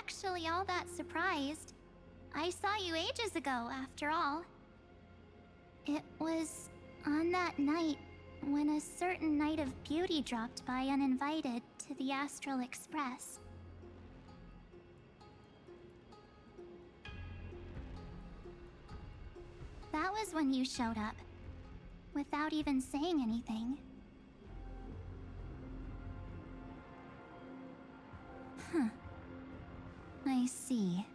actually all that surprised. I saw you ages ago, after all. It was on that night when a certain knight of beauty dropped by uninvited to the Astral Express. That was when you showed up, without even saying anything. Huh. I see.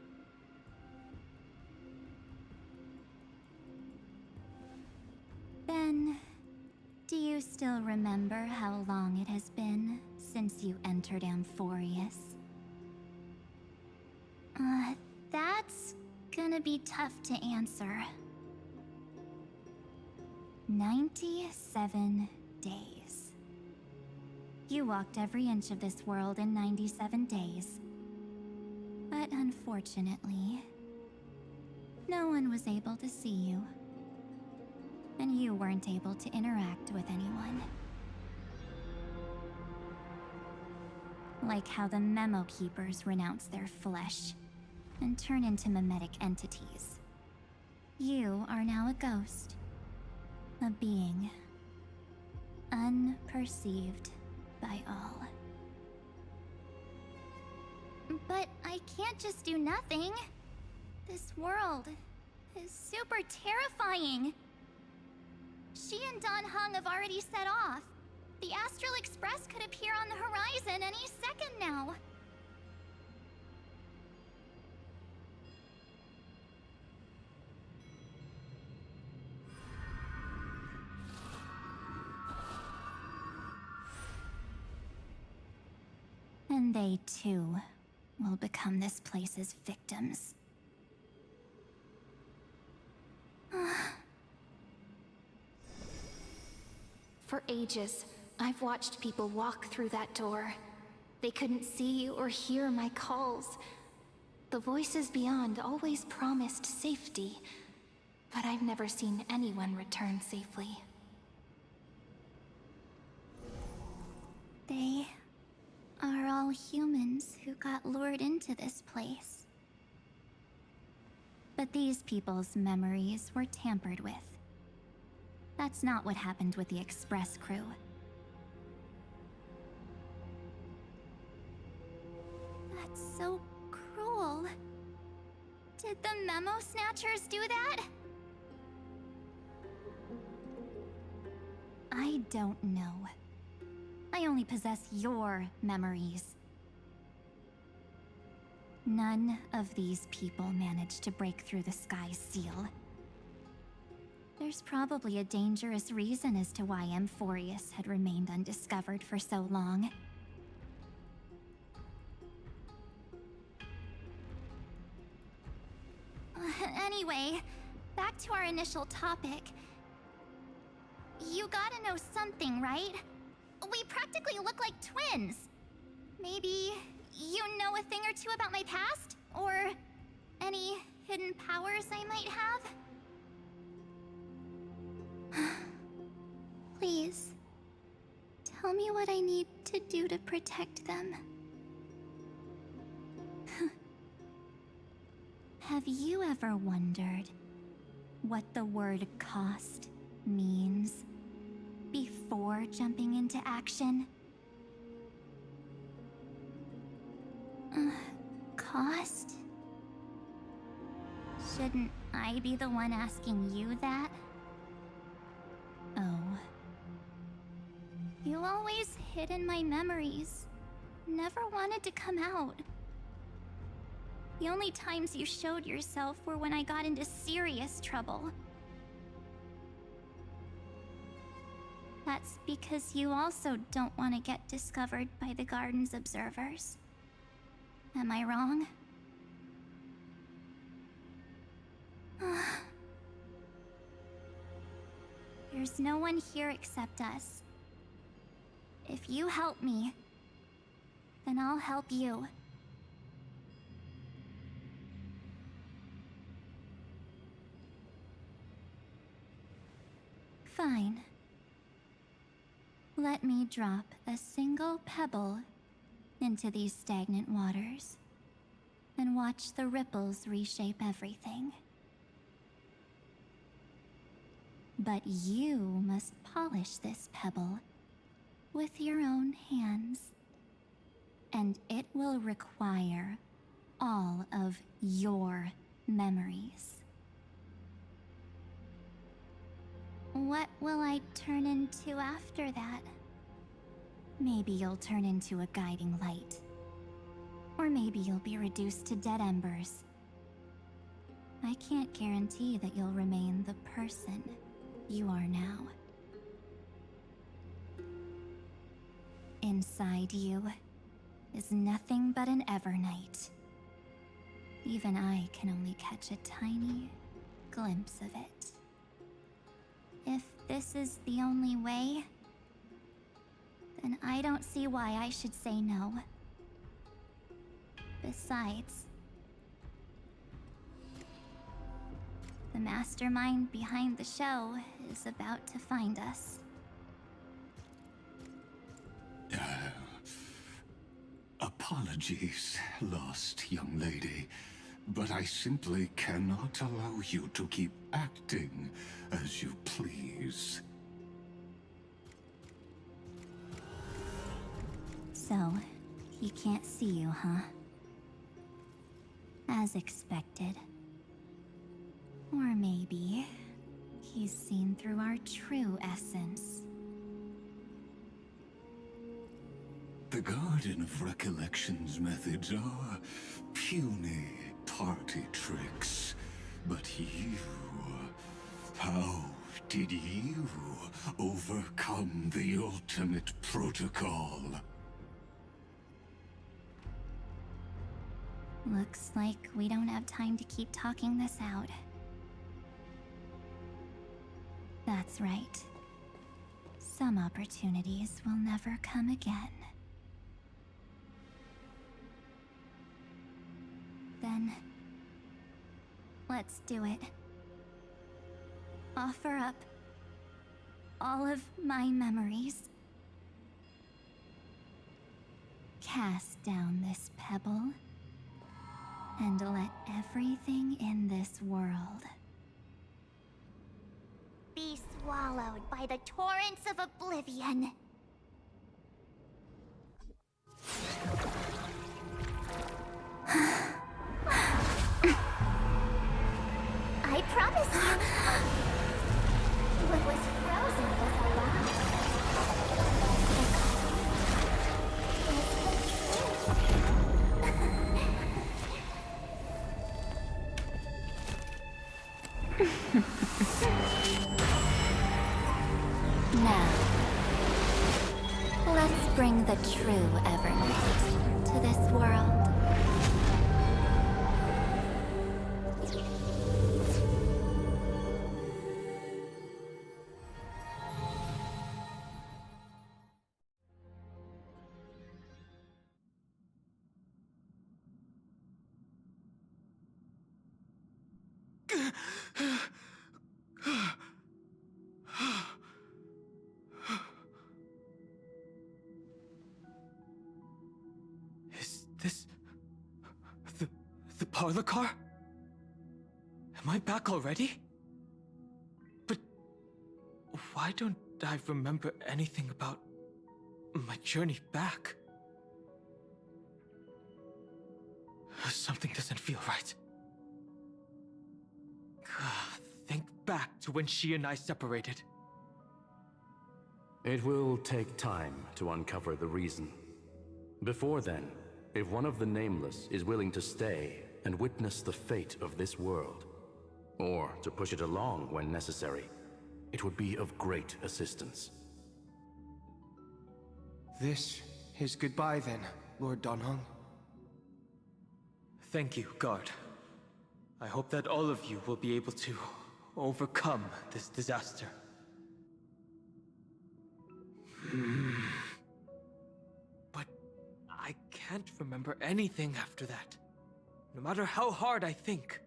Then, do you still remember how long it has been since you entered Amphoreus? That's gonna be tough to answer. 97 days. You walked every inch of this world in 97 days. But unfortunately, no one was able to see you. And you weren't able to interact with anyone. Like how the Memo Keepers renounce their flesh and turn into mimetic entities. You are now a ghost. A being. Unperceived by all. But I can't just do nothing. This world is super terrifying. She and Don Hung have already set off. The Astral Express could appear on the horizon any second now. And they too will become this place's victims. For ages, I've watched people walk through that door. They couldn't see or hear my calls. The voices beyond always promised safety, but I've never seen anyone return safely. They are all humans who got lured into this place. But these people's memories were tampered with. That's not what happened with the Express crew. That's so cruel. Did the Memosnatchers do that? I don't know. I only possess your memories. None of these people managed to break through the sky's seal. There's probably a dangerous reason as to why Amphoreus had remained undiscovered for so long. Anyway, back to our initial topic. You gotta know something, right? We practically look like twins. Maybe you know a thing or two about my past? Or any hidden powers I might have? Please, tell me what I need to do to protect them. Have you ever wondered what the word cost means before jumping into action? Cost? Shouldn't I be the one asking you that? Oh. You always hid in my memories. Never wanted to come out. The only times you showed yourself were when I got into serious trouble. That's because you also don't want to get discovered by the Garden's observers. Am I wrong? There's no one here except us. If you help me, then I'll help you. Fine. Let me drop a single pebble into these stagnant waters. and watch the ripples reshape everything. But you must polish this pebble with your own hands. And it will require all of your memories. What will I turn into after that? Maybe you'll turn into a guiding light. Or maybe you'll be reduced to dead embers. I can't guarantee that you'll remain the person you are now. Inside you is nothing but an Evernight. Even I can only catch a tiny glimpse of it. If this is the only way, then I don't see why I should say no. Besides, the mastermind behind the show is about to find us. Apologies, lost young lady, but I simply cannot allow you to keep acting as you please. So, he can't see you, huh? As expected. Or maybe he's seen through our true essence. The Garden of Recollection's methods are puny party tricks. But you... how did you overcome the ultimate protocol? Looks like we don't have time to keep talking this out. That's right. Some opportunities will never come again. Then, let's do it. Offer up all of my memories. Cast down this pebble, and let everything in this world be swallowed by the torrents of oblivion. I promise you, what was frozen was alive. Now, let's bring the true Evernight to this world. Is this... the parlor car? Am I back already? But why don't I remember anything about my journey back? Something doesn't feel right. Think back to when she and I separated. It will take time to uncover the reason. Before then, if one of the Nameless is willing to stay and witness the fate of this world, or to push it along when necessary, it would be of great assistance. This is goodbye then, Lord Donhong. Thank you, Guard. I hope that all of you will be able to overcome this disaster. But I can't remember anything after that, no matter how hard I think.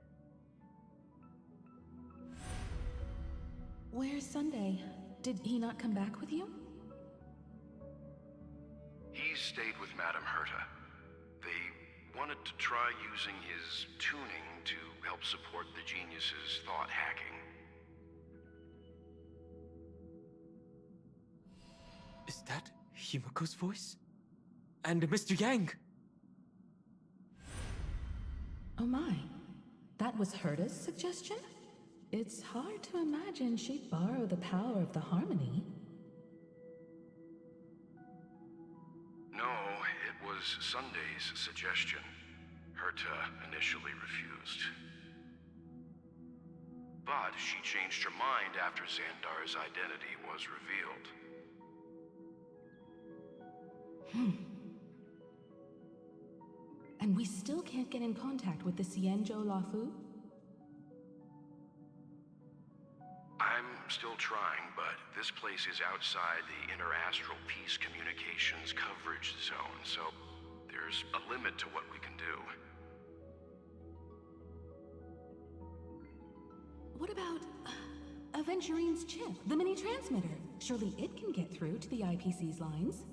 Where's Sunday? Did he not come back with you? He stayed with Madame Herta. They wanted to try using his tuning to help support the genius's thought hacking. Is that Himiko's voice? And Mr. Yang? Oh my. That was Herta's suggestion? It's hard to imagine she'd borrow the power of the harmony. No, it was Sunday's suggestion. Herta initially refused. But she changed her mind after Xandar's identity was revealed. And we still can't get in contact with the Xianzhou Lafu? I'm still trying, but this place is outside the interastral peace communications coverage zone, so there's a limit to what we can do. What about Aventurine's chip, the mini-transmitter? Surely it can get through to the IPC's lines.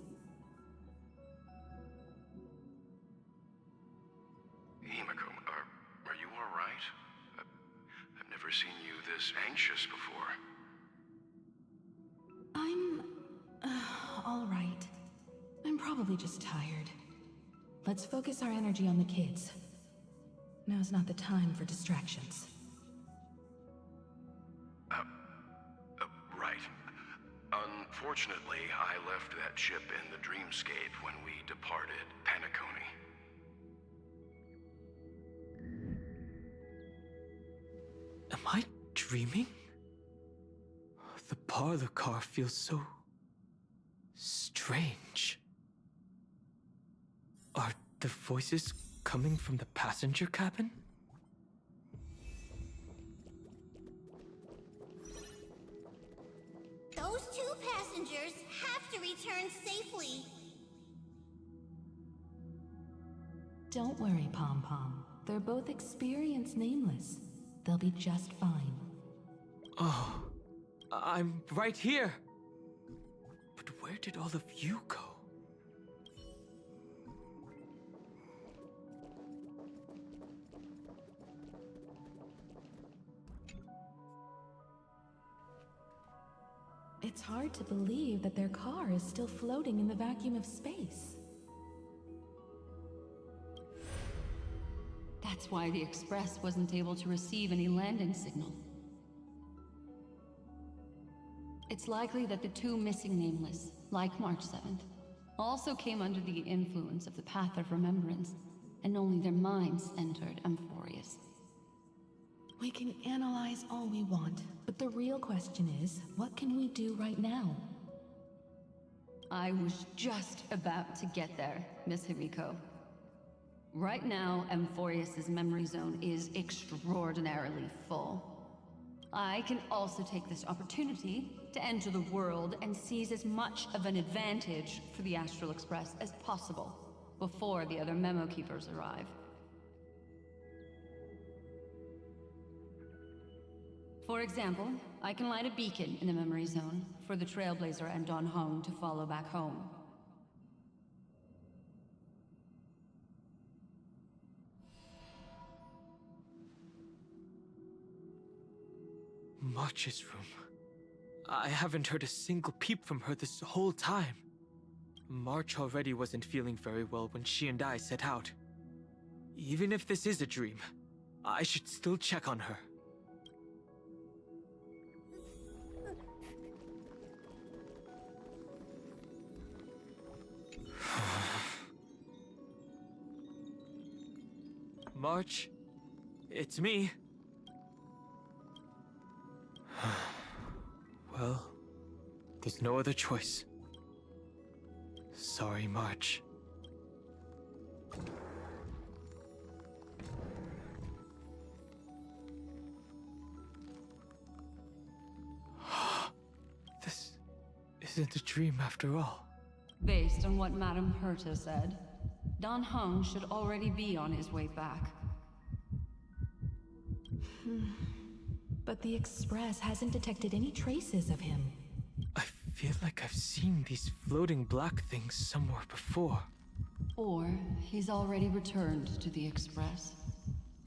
Himiko, are you all right? I've never seen you this anxious before. I'm... all right. I'm probably just tired. Let's focus our energy on the kids. Now's not the time for distractions. Right. Unfortunately, I left that chip in the dreamscape when we departed Penacony. Am I dreaming? The parlor car feels so... strange. Are the voices coming from the passenger cabin? Those two passengers have to return safely. Don't worry, Pom Pom. They're both experienced nameless. They'll be just fine. Oh, I'm right here. But where did all of you go? It's hard to believe that their car is still floating in the vacuum of space. That's why the Express wasn't able to receive any landing signal. It's likely that the two missing Nameless, like March 7th, also came under the influence of the Path of Remembrance, and only their minds entered Amphoreus. We can analyze all we want, but the real question is, what can we do right now? I was just about to get there, Miss Himiko. Right now, Amphoreus' memory zone is extraordinarily full. I can also take this opportunity to enter the world and seize as much of an advantage for the Astral Express as possible before the other Memo Keepers arrive. For example, I can light a beacon in the memory zone for the Trailblazer and Don Hong to follow back home. March's room. I haven't heard a single peep from her this whole time. March already wasn't feeling very well when she and I set out. Even if this is a dream, I should still check on her. March, it's me. Well, there's no other choice. Sorry, March. This isn't a dream after all. Based on what Madame Herta said, Don Hung should already be on his way back. But the Express hasn't detected any traces of him. I feel like I've seen these floating black things somewhere before. Or he's already returned to the Express,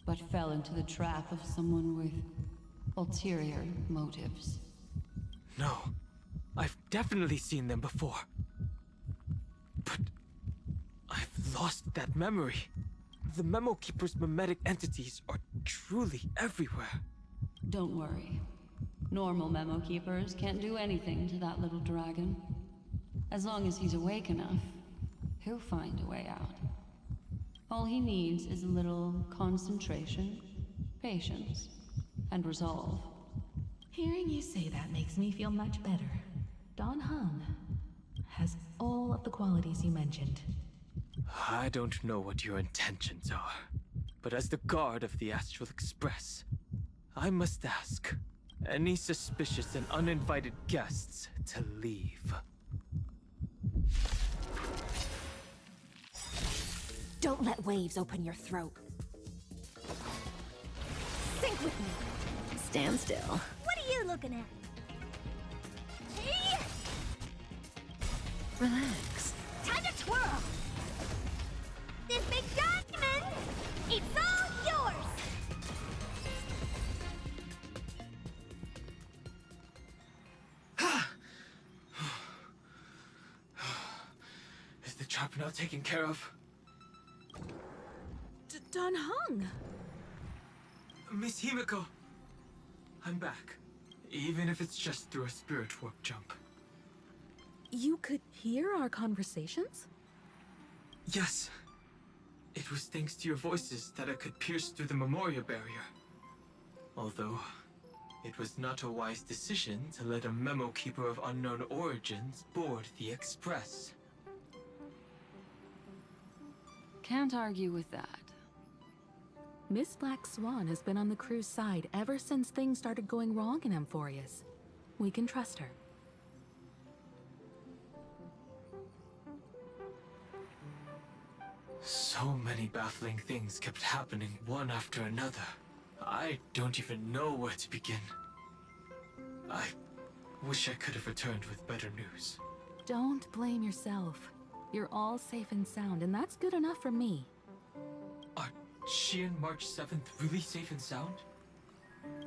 but fell into the trap of someone with ulterior motives. No, I've definitely seen them before. But I've lost that memory. The Memo Keeper's memetic entities are truly everywhere. Don't worry. Normal Memo Keepers can't do anything to that little dragon. As long as he's awake enough, he'll find a way out. All he needs is a little concentration, patience, and resolve. Hearing you say that makes me feel much better. Don Hung has all of the qualities you mentioned. I don't know what your intentions are, but as the guard of the Astral Express, I must ask any suspicious and uninvited guests to leave. Don't let waves open your throat. Sink with me. Stand still. What are you looking at? Hey! Relax. Time to twirl! This big diamond, it's all yours! Is the trap now taken care of? Don Hung! Miss Himiko, I'm back. Even if it's just through a spirit warp jump. You could hear our conversations? Yes. It was thanks to your voices that I could pierce through the Memoria barrier. Although, it was not a wise decision to let a Memo Keeper of unknown origins board the Express. Can't argue with that. Miss Black Swan has been on the crew's side ever since things started going wrong in Amphoreus. We can trust her. So many baffling things kept happening one after another. I don't even know where to begin. I wish I could have returned with better news. Don't blame yourself. You're all safe and sound, and that's good enough for me. Are she and March 7th really safe and sound?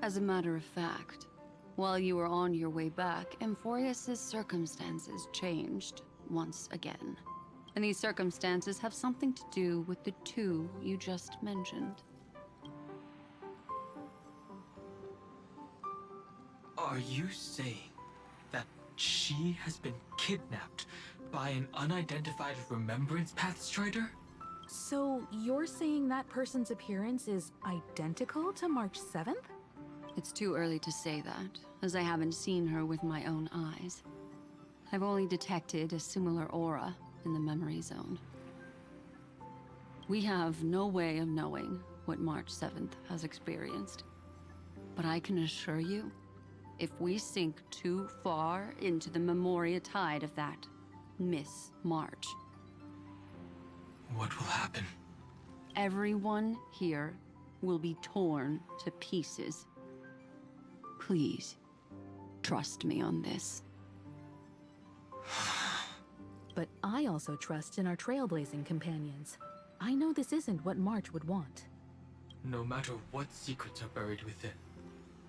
As a matter of fact, while you were on your way back, Amphoreus' circumstances changed once again. And these circumstances have something to do with the two you just mentioned. Are you saying that she has been kidnapped by an unidentified Remembrance Path Strider? So you're saying that person's appearance is identical to March 7th? It's too early to say that, as I haven't seen her with my own eyes. I've only detected a similar aura in the memory zone. We have no way of knowing what March 7th has experienced. But I can assure you, if we sink too far into the Memoria tide of that Miss March, what will happen? everyone here will be torn to pieces. Please, trust me on this. But I also trust in our trailblazing companions. I know this isn't what March would want. No matter what secrets are buried within,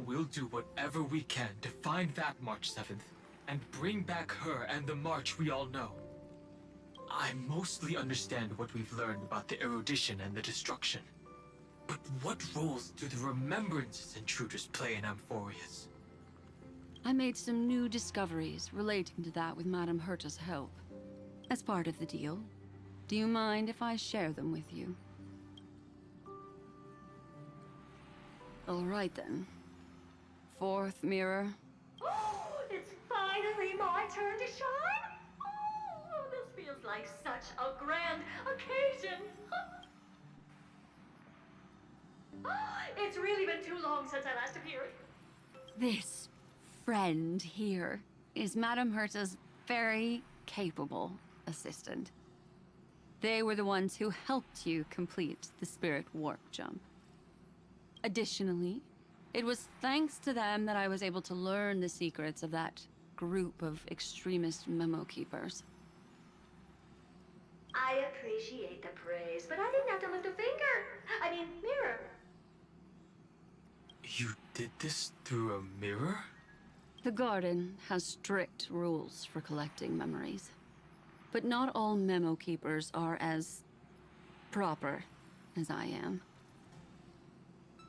we'll do whatever we can to find that March 7th and bring back her and the March we all know. I mostly understand what we've learned about the erudition and the destruction. But what roles do the Remembrances intruders play in Amphoreus? I made some new discoveries relating to that with Madame Herta's help. As part of the deal, do you mind if I share them with you? All right then. Fourth mirror. Oh, it's finally my turn to shine! Oh, this feels like such a grand occasion! It's really been too long since I last appeared. This friend here is Madame Herta's very capable assistant. They were the ones who helped you complete the spirit warp jump. Additionally, it was thanks to them that I was able to learn the secrets of that group of extremist memo keepers. I appreciate the praise, but I didn't have to lift a finger. I mean, mirror. You did this through a mirror? The Garden has strict rules for collecting memories. But not all memo keepers are as proper as I am.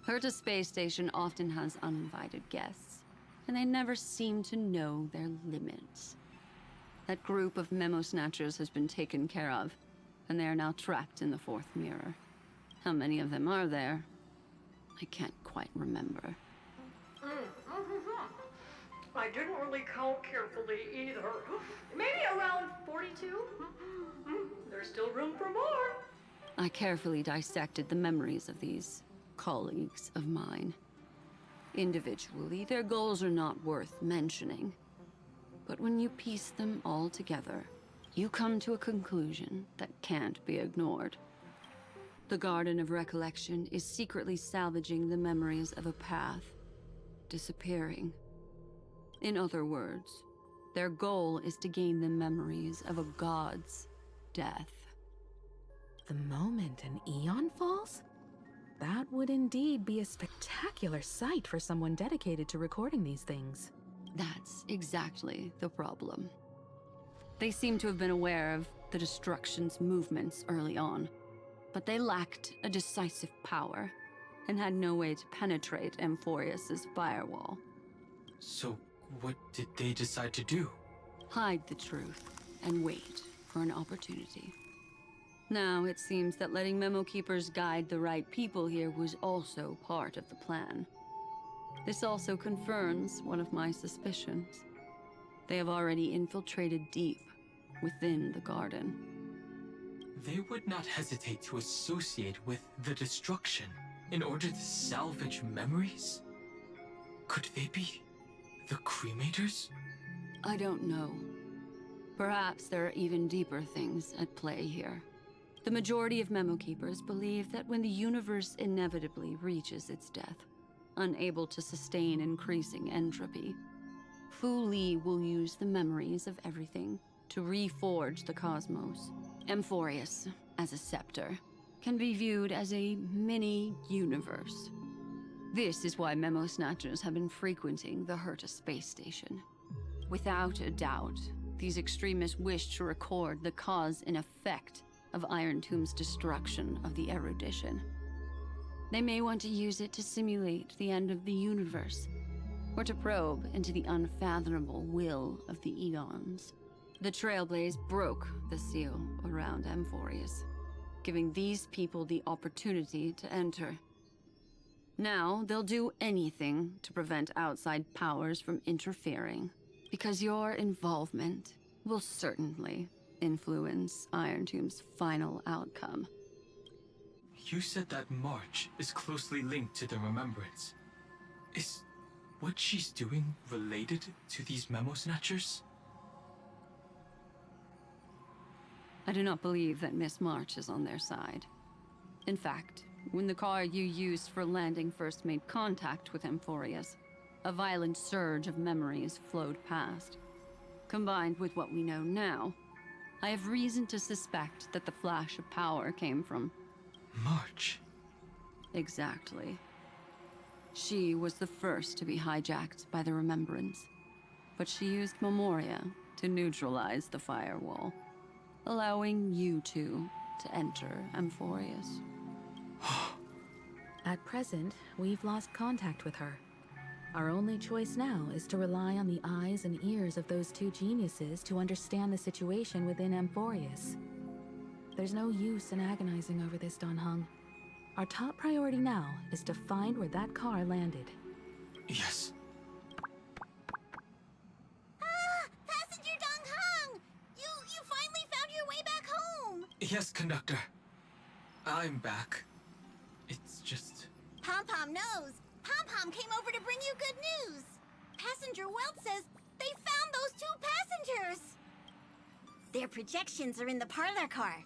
Herta Space Station often has uninvited guests, and they never seem to know their limits. That group of Memosnatchers has been taken care of, and they are now trapped in the fourth mirror. How many of them are there? I can't quite remember. I didn't really count carefully either. Maybe around 42? There's still room for more. I carefully dissected the memories of these colleagues of mine. Individually, their goals are not worth mentioning. But when you piece them all together, you come to a conclusion that can't be ignored. The Garden of Recollection is secretly salvaging the memories of a path disappearing. In other words, their goal is to gain the memories of a god's death. The moment an eon falls? That would indeed be a spectacular sight for someone dedicated to recording these things. That's exactly the problem. They seem to have been aware of the Destruction's movements early on, but they lacked a decisive power and had no way to penetrate Amphoreus' firewall. So, what did they decide to do? Hide the truth and wait for an opportunity. Now, it seems that letting Memo Keepers guide the right people here was also part of the plan. This also confirms one of my suspicions. They have already infiltrated deep within the Garden. They would not hesitate to associate with the Destruction in order to salvage memories? Could they be the Cremators? I don't know. Perhaps there are even deeper things at play here. The majority of Memo Keepers believe that when the universe inevitably reaches its death, unable to sustain increasing entropy, Fu Li will use the memories of everything to reforge the cosmos. Amphoreus, as a scepter, can be viewed as a mini-universe. This is why Memosnatchers have been frequenting the Herta space station. Without a doubt, these extremists wish to record the cause and effect of Iron Tomb's destruction of the erudition. They may want to use it to simulate the end of the universe, or to probe into the unfathomable will of the eons. The Trailblaze broke the seal around Amphoreus, giving these people the opportunity to enter. Now, they'll do anything to prevent outside powers from interfering, because your involvement will certainly influence Iron Tomb's final outcome. You said that March is closely linked to the Remembrance. Is what she's doing related to these Memosnatchers? I do not believe that Miss March is on their side. In fact, when the car you used for landing first made contact with Amphoreus, a violent surge of memories flowed past. Combined with what we know now, I have reason to suspect that the flash of power came from March. Exactly. She was the first to be hijacked by the Remembrance, but she used Memoria to neutralize the firewall, allowing you two to enter Amphoreus. At present, we've lost contact with her. Our only choice now is to rely on the eyes and ears of those two geniuses to understand the situation within Amphoreus. There's no use in agonizing over this, Don Hung. Our top priority now is to find where that car landed. Yes. Passenger Dong Hung! You finally found your way back home! Yes, conductor. I'm back. It's just... Pom-Pom knows. Pom-Pom came over to bring you good news. Passenger Welt says they found those two passengers. Their projections are in the parlor car.